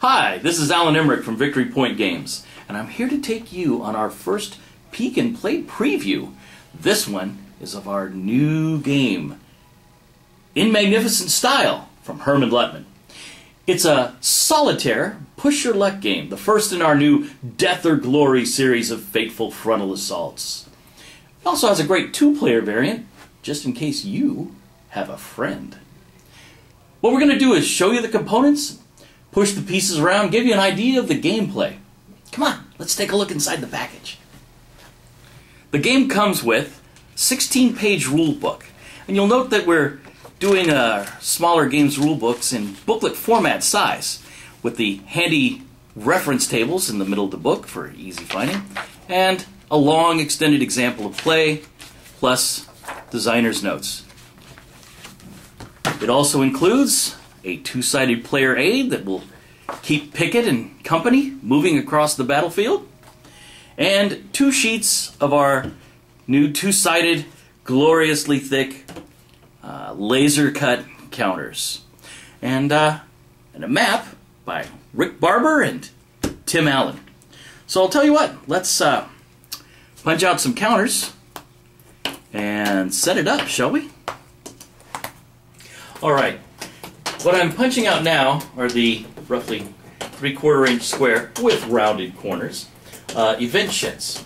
Hi, this is Alan Emrich from Victory Point Games, and I'm here to take you on our first peek and play preview. This one is of our new game, In Magnificent Style, from Herman Luttman. It's a solitaire, push-your-luck game, the first in our new Death or Glory series of fateful frontal assaults. It also has a great two-player variant, just in case you have a friend. What we're going to do is show you the components, push the pieces around, give you an idea of the gameplay. Come on, let's take a look inside the package. The game comes with a 16-page rule book, and you'll note that we're doing smaller games rule books in booklet format size, with the handy reference tables in the middle of the book for easy finding, and a long extended example of play, plus designer's notes. It also includes a two-sided player aid that will keep Pickett and company moving across the battlefield, and 2 sheets of our new two-sided, gloriously thick, laser-cut counters, and a map by Rick Barber and Tim Allen. So I'll tell you what, let's punch out some counters and set it up, shall we? Alright, what I'm punching out now are the roughly 3/4 inch square with rounded corners event sheds.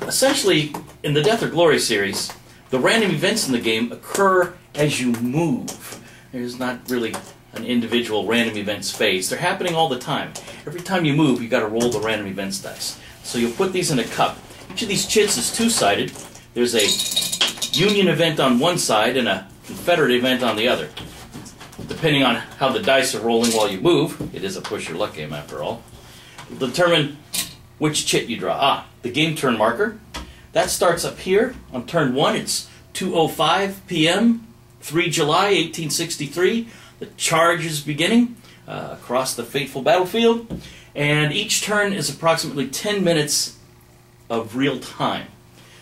Essentially, in the Death or Glory series, the random events in the game occur as you move. There's not really an individual random events phase. They're happening all the time. Every time you move, you've got to roll the random events dice. So you'll put these in a cup. Each of these chits is two-sided. There's a Union event on one side and a Confederate event on the other. Depending on how the dice are rolling while you move, it is a push-your-luck game after all, will determine which chit you draw. The game turn marker. That starts up here on turn 1. It's 2:05 p.m., 3 July 1863. The charge is beginning across the fateful battlefield, and each turn is approximately 10 minutes of real time.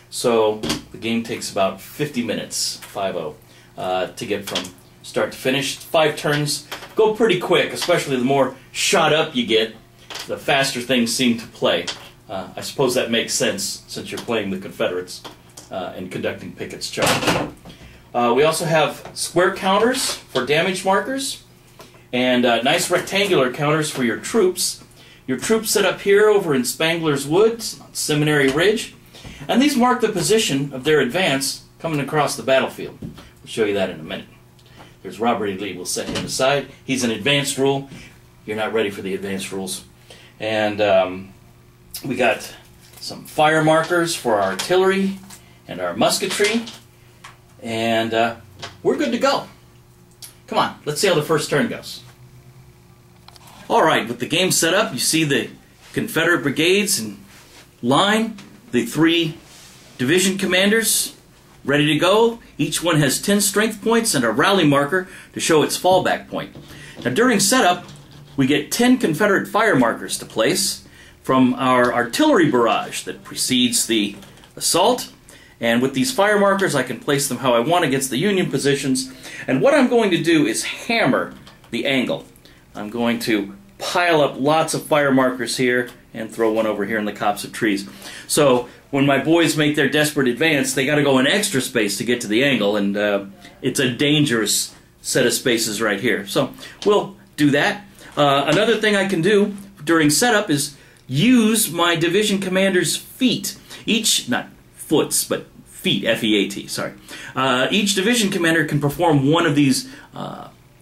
So the game takes about 50 minutes, 50, to get from start to finish. 5 turns go pretty quick, especially the more shot up you get, the faster things seem to play. I suppose that makes sense since you're playing the Confederates and conducting Pickett's charge. We also have square counters for damage markers and nice rectangular counters for your troops. Your troops sit up here over in Spangler's Woods on Seminary Ridge, and these mark the position of their advance coming across the battlefield. We'll show you that in a minute. There's Robert E. Lee. We'll set him aside. He's an advanced rule. You're not ready for the advanced rules. And we got some fire markers for our artillery and our musketry. And we're good to go. Come on, let's see how the first turn goes. Alright, with the game set up, you see the Confederate brigades in line, the 3 division commanders ready to go. Each one has 10 strength points and a rally marker to show its fallback point. Now during setup, we get 10 Confederate fire markers to place from our artillery barrage that precedes the assault. And with these fire markers, I can place them how I want against the Union positions. And what I'm going to do is hammer the angle. I'm going to pile up lots of fire markers here and throw one over here in the copse of trees. So when my boys make their desperate advance, they got to go an extra space to get to the angle, and it's a dangerous set of spaces right here. So we'll do that. Another thing I can do during setup is use my division commander's feet. Each, not foots, but feet, F-E-A-T, sorry. Each division commander can perform one of these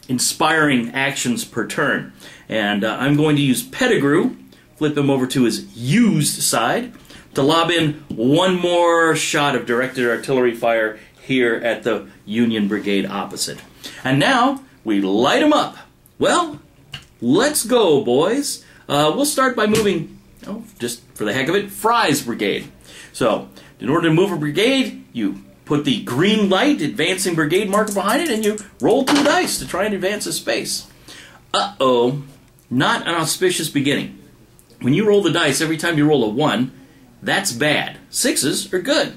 inspiring actions per turn. And I'm going to use Pettigrew, flip him over to his used side, to lob in one more shot of directed artillery fire here at the Union Brigade opposite. And now we light them up. Well, let's go, boys. We'll start by moving, just for the heck of it, Fry's brigade. So, in order to move a brigade, you put the green light advancing brigade marker behind it, and you roll 2 dice to try and advance a space. Uh-oh, not an auspicious beginning. When you roll the dice, every time you roll a 1, that's bad. 6s are good.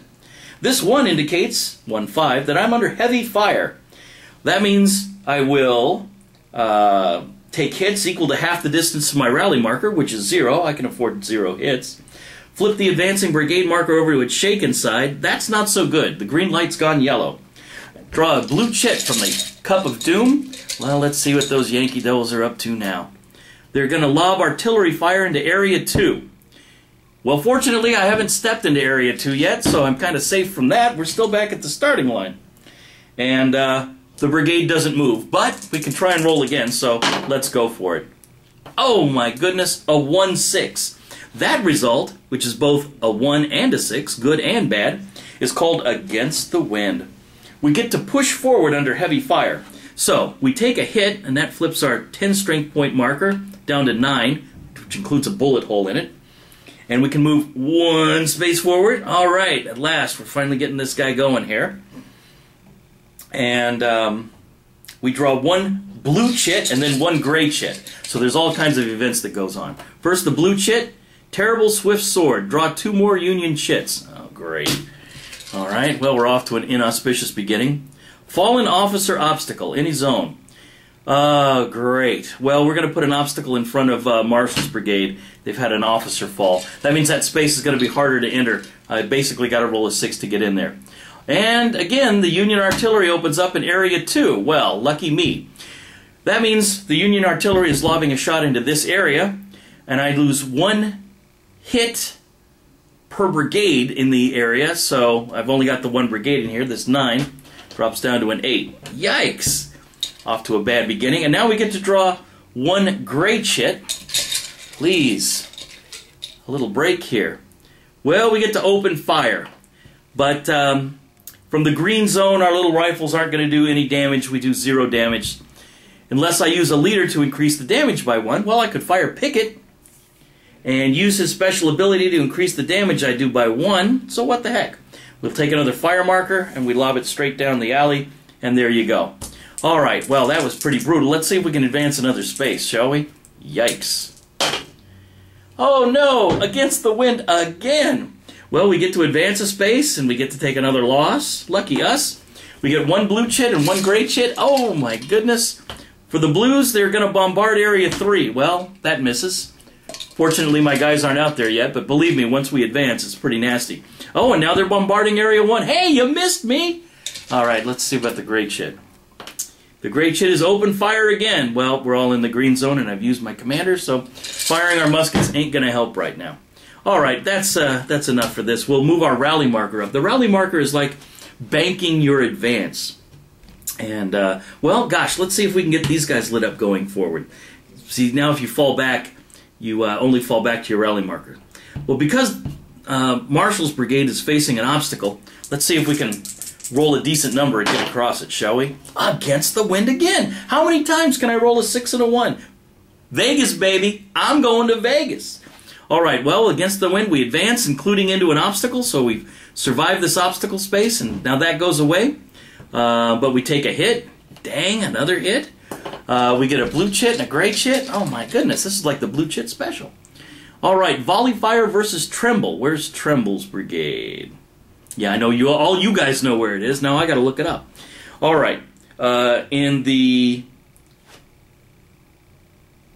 This 1 indicates, 1-5, that I'm under heavy fire. That means I will take hits equal to half the distance to my rally marker, which is 0. I can afford 0 hits. Flip the advancing brigade marker over to its shaken side. That's not so good. The green light's gone yellow. Draw a blue chit from the Cup of Doom. Well, let's see what those Yankee Devils are up to now. They're going to lob artillery fire into Area 2. Well, fortunately, I haven't stepped into Area 2 yet, so I'm kind of safe from that. We're still back at the starting line. And the brigade doesn't move, but we can try and roll again, so let's go for it. Oh my goodness, a 1-6. That result, which is both a 1 and a 6, good and bad, is called Against the Wind. We get to push forward under heavy fire. So, we take a hit, and that flips our 10 strength point marker down to 9, which includes a bullet hole in it. And we can move 1 space forward. All right, at last, we're finally getting this guy going here. And we draw 1 blue chit and then 1 gray chit. So there's all kinds of events that goes on. First, the blue chit. Terrible Swift Sword. Draw 2 more Union chits. Oh, great. All right, well, we're off to an inauspicious beginning. Fallen Officer Obstacle. Any zone. Oh, great. Well, we're going to put an obstacle in front of Marshall's Brigade. They've had an officer fall. That means that space is going to be harder to enter. I basically got to roll a 6 to get in there. And, again, the Union Artillery opens up in Area 2. Well, lucky me. That means the Union Artillery is lobbing a shot into this area, and I lose 1 hit per brigade in the area, so I've only got the 1 brigade in here. This 9 drops down to an 8. Yikes! Off to a bad beginning. And now we get to draw 1 gray chit. Please. A little break here. Well, we get to open fire. But from the green zone, our little rifles aren't going to do any damage. We do 0 damage. Unless I use a leader to increase the damage by 1. Well, I could fire Pickett and use his special ability to increase the damage I do by 1, so what the heck. We'll take another fire marker, and we lob it straight down the alley, and there you go. Alright, well, that was pretty brutal. Let's see if we can advance another space, shall we? Yikes. Oh no! Against the Wind again! Well, we get to advance a space, and we get to take another loss. Lucky us. We get 1 blue chit and 1 gray chit. Oh my goodness. For the blues, they're going to bombard Area 3. Well, that misses. Fortunately, my guys aren't out there yet, but believe me, once we advance, it's pretty nasty. Oh, and now they're bombarding Area 1. Hey, you missed me! Alright, let's see about the gray chit. The gray chit is open fire again. Well, we're all in the green zone, and I've used my commander, so firing our muskets ain't going to help right now. Alright, that's enough for this. We'll move our rally marker up. The rally marker is like banking your advance. And, well, gosh, let's see if we can get these guys lit up going forward. See, now if you fall back, you only fall back to your rally marker. Well, because Marshall's Brigade is facing an obstacle, let's see if we can roll a decent number and get across it, shall we? Against the Wind again! How many times can I roll a 6 and a 1? Vegas, baby! I'm going to Vegas! Alright, well, against the Wind we advance, including into an obstacle, so we've survived this obstacle space, and now that goes away. But we take a hit. Dang, another hit. We get a blue chit and a gray chit. Oh my goodness, this is like the blue chit special. Alright, volley fire versus Tremble. Where's Tremble's brigade? Yeah, I know all you guys know where it is. Now I gotta look it up. Alright, in the...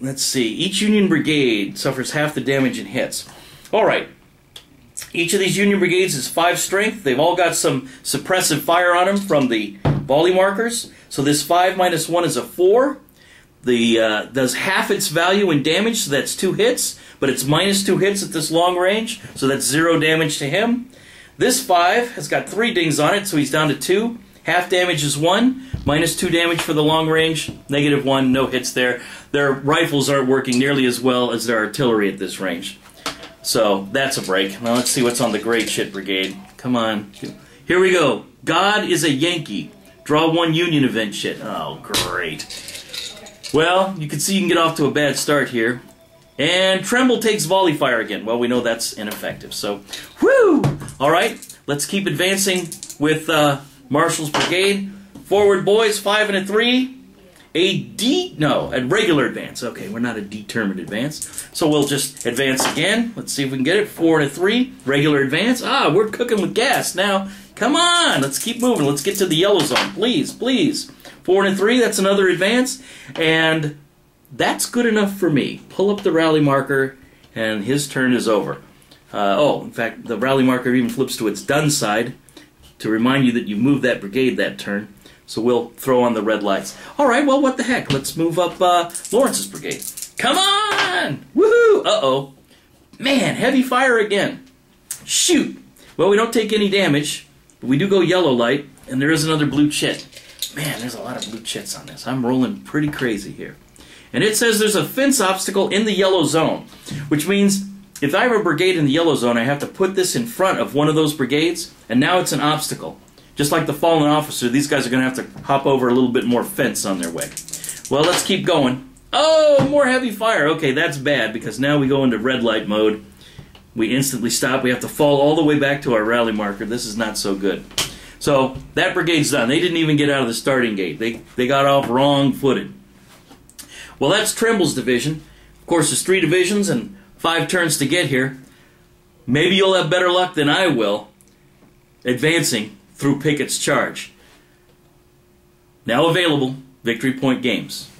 Let's see, each Union brigade suffers half the damage in hits. Alright, each of these Union brigades is 5 strength. They've all got some suppressive fire on them from the volley markers. So this 5 minus 1 is a 4. Does half its value in damage, so that's 2 hits. But it's minus 2 hits at this long range, so that's 0 damage to him. This 5 has got 3 dings on it, so he's down to 2. Half damage is 1. Minus 2 damage for the long range. Negative 1, no hits there. Their rifles aren't working nearly as well as their artillery at this range. So, that's a break. Now let's see what's on the gray chit brigade. Come on. Here we go. God is a Yankee. Draw 1 Union event chit. Oh, great. Well, you can see you can get off to a bad start here. And Tremble takes volley fire again. Well, we know that's ineffective. So, whoo! Alright, let's keep advancing with Marshall's brigade. Forward, boys. 5 and a 3. A regular advance. Okay, we're not a determined advance. So we'll just advance again. Let's see if we can get it. 4 and a 3. Regular advance. Ah, we're cooking with gas now. Come on, let's keep moving. Let's get to the yellow zone. Please, please. 4 and a 3, that's another advance. And that's good enough for me. Pull up the rally marker, and his turn is over. In fact, the rally marker even flips to its done side to remind you that you moved that brigade that turn. So we'll throw on the red lights. All right, well, what the heck? Let's move up Lawrence's brigade. Come on! Woohoo! Uh-oh. Man, heavy fire again. Shoot! Well, we don't take any damage, but we do go yellow light, and there is another blue chit. Man, there's a lot of blue chits on this. I'm rolling pretty crazy here. And it says there's a fence obstacle in the yellow zone, which means if I have a brigade in the yellow zone, I have to put this in front of one of those brigades, and now it's an obstacle. Just like the fallen officer, these guys are going to have to hop over a little bit more fence on their way. Well, let's keep going. Oh, more heavy fire. Okay, that's bad, because now we go into red light mode. We instantly stop. We have to fall all the way back to our rally marker. This is not so good. So, that brigade's done. They didn't even get out of the starting gate. They got off wrong-footed. Well, that's Trimble's division. Of course, there's 3 divisions and 5 turns to get here. Maybe you'll have better luck than I will advancing through Pickett's charge. Now available, Victory Point Games.